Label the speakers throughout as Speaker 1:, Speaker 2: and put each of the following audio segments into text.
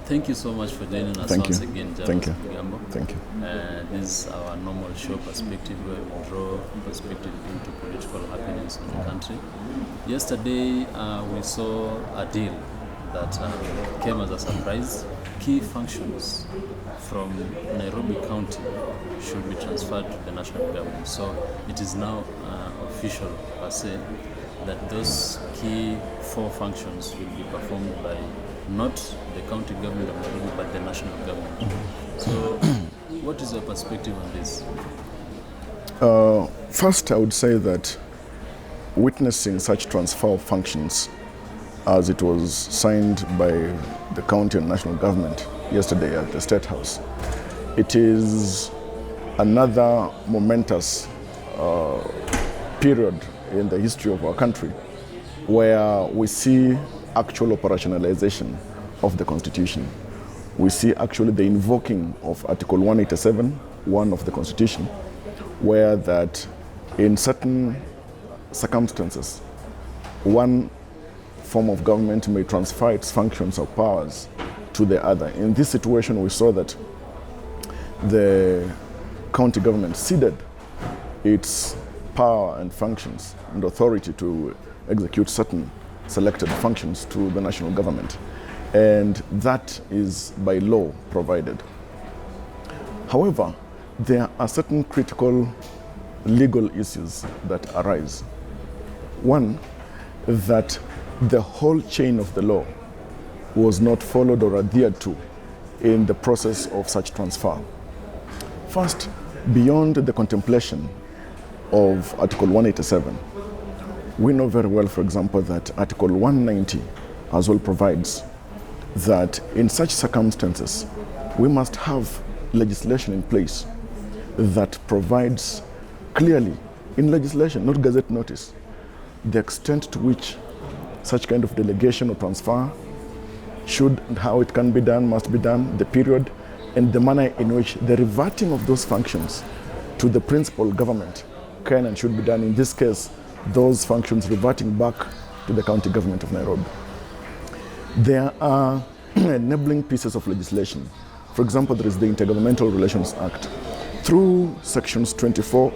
Speaker 1: Thank you so much for joining us
Speaker 2: Thank
Speaker 1: once
Speaker 2: you.
Speaker 1: again,
Speaker 2: Thank you.
Speaker 1: Gambo.
Speaker 2: Thank you.
Speaker 1: This is our normal show perspective, where we draw perspective into political happenings in the country. Yesterday, we saw a deal that came as a surprise. Key functions from Nairobi County should be transferred to the national government. So it is now official per se that those key 4 functions will be performed by not the county government of Nairobi, but the national government. So what is your perspective on this?
Speaker 2: First, I would say that witnessing such transfer of functions as it was signed by the county and national government yesterday at the State House, it is another momentous period in the history of our country where we see actual operationalization of the Constitution. We see actually the invoking of Article 187(1) of the Constitution, where that in certain circumstances, one form of government may transfer its functions or powers to the other. In this situation, we saw that the county government ceded its power and functions and authority to execute certain selected functions to the national government, and that is by law provided. However, there are certain critical legal issues that arise. One, that the whole chain of the law was not followed or adhered to in the process of such transfer. First, beyond the contemplation of Article 187, we know very well, for example, that Article 190 as well provides that in such circumstances, we must have legislation in place that provides clearly in legislation, not gazette notice, the extent to which such kind of delegation or transfer should and how it can be done, must be done, the period, and the manner in which the reverting of those functions to the principal government can and should be done. In this case, those functions reverting back to the county government of Nairobi. There are enabling pieces of legislation. For example, there is the Intergovernmental Relations Act. Through sections 24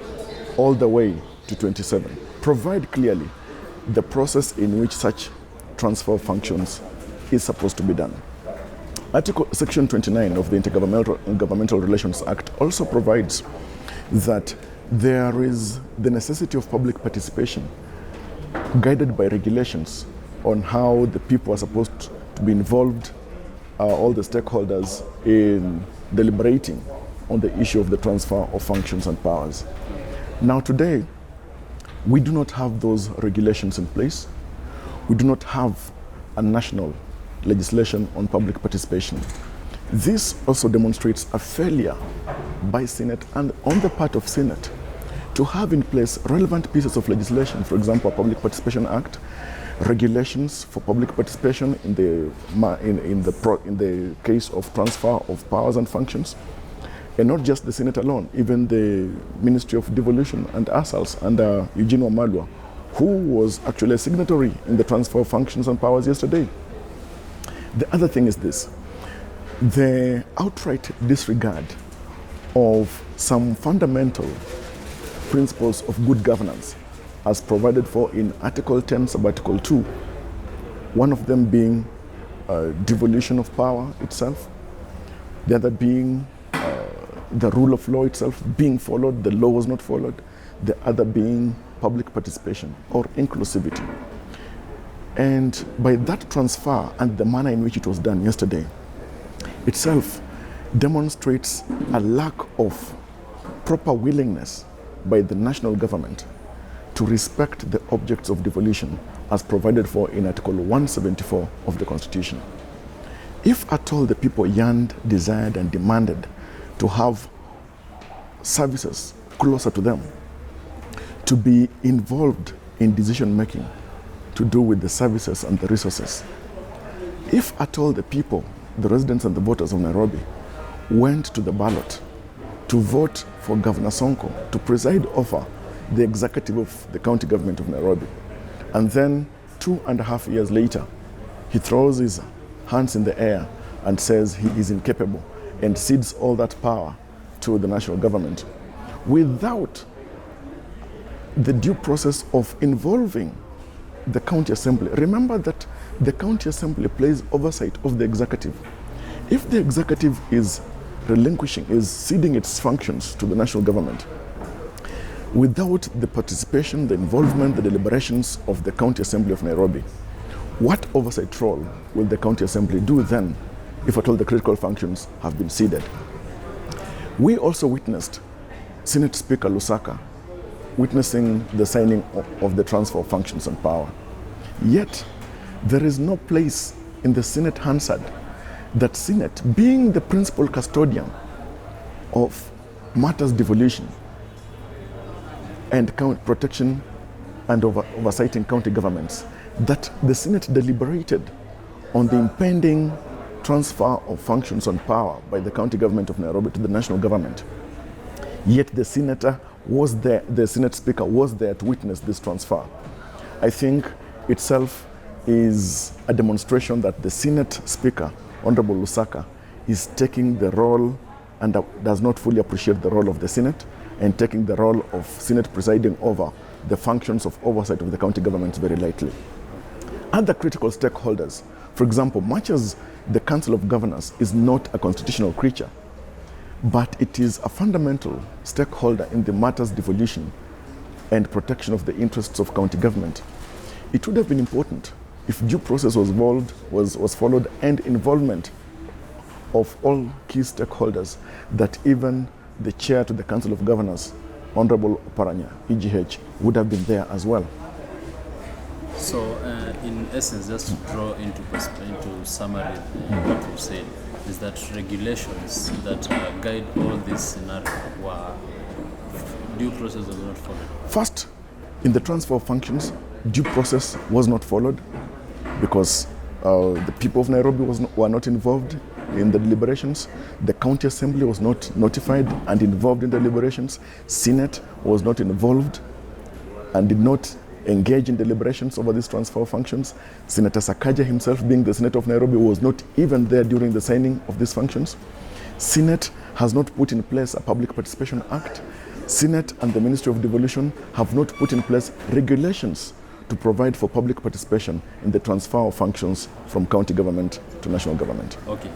Speaker 2: all the way to 27, provide clearly the process in which such transfer of functions is supposed to be done. Section 29 of the Intergovernmental Relations Act also provides that there is the necessity of public participation guided by regulations on how the people are supposed to be involved, all the stakeholders, in deliberating on the issue of the transfer of functions and powers. Now today, we do not have those regulations in place. We do not have a national legislation on public participation. This also demonstrates a failure by Senate and on the part of Senate to have in place relevant pieces of legislation, for example, a Public Participation Act, regulations for public participation in the case of transfer of powers and functions, and not just the Senate alone, even the Ministry of Devolution and Asals under Eugene Wamalwa, who was actually a signatory in the transfer of functions and powers yesterday. The other thing is this: the outright disregard of some fundamental principles of good governance as provided for in Article 10, Sub-Article 2, one of them being devolution of power itself, the other being the rule of law itself being followed, the law was not followed, the other being public participation or inclusivity. And by that transfer and the manner in which it was done yesterday itself demonstrates a lack of proper willingness by the national government to respect the objects of devolution as provided for in Article 174 of the Constitution. If at all the people yearned, desired, and demanded to have services closer to them, to be involved in decision making to do with the services and the resources, if at all the people, the residents and the voters of Nairobi, went to the ballot to vote for Governor Sonko to preside over the executive of the county government of Nairobi, and then 2.5 years later, he throws his hands in the air and says he is incapable and cedes all that power to the national government without the due process of involving the county assembly. Remember that the county assembly plays oversight of the executive. If the executive is ceding its functions to the national government without the participation, the involvement, the deliberations of the county assembly of Nairobi, what oversight role will the county assembly do then, if at all the critical functions have been ceded? We also witnessed Senate Speaker Lusaka witnessing the signing of the transfer of functions and power. Yet, there is no place in the Senate Hansard that Senate, being the principal custodian of matters devolution and protection and oversighting county governments, that the Senate deliberated on the impending transfer of functions and power by the county government of Nairobi to the national government. Yet the senator was there, the Senate Speaker was there to witness this transfer. I think itself is a demonstration that the Senate Speaker, Honorable Lusaka, is taking the role and does not fully appreciate the role of the Senate and taking the role of Senate presiding over the functions of oversight of the county governments very lightly. Other critical stakeholders, for example, much as the Council of Governors is not a constitutional creature, but it is a fundamental stakeholder in the matters devolution and protection of the interests of county government. It would have been important if due process was followed and involvement of all key stakeholders, that even the chair to the Council of Governors, Honorable Paranya, EGH, would have been there as well.
Speaker 1: So, in essence, just to draw into summary what you said, is that regulations that guide all this scenario were due process was not followed.
Speaker 2: First, in the transfer of functions, due process was not followed because the people of Nairobi were not involved in the deliberations. The county assembly was not notified and involved in the deliberations. Senate was not involved and did not engage in deliberations over this transfer of functions. Senator Sakaja himself, being the Senator of Nairobi, was not even there during the signing of these functions. Senate has not put in place a Public Participation Act. Senate and the Ministry of Devolution have not put in place regulations to provide for public participation in the transfer of functions from county government to national government.
Speaker 1: Okay.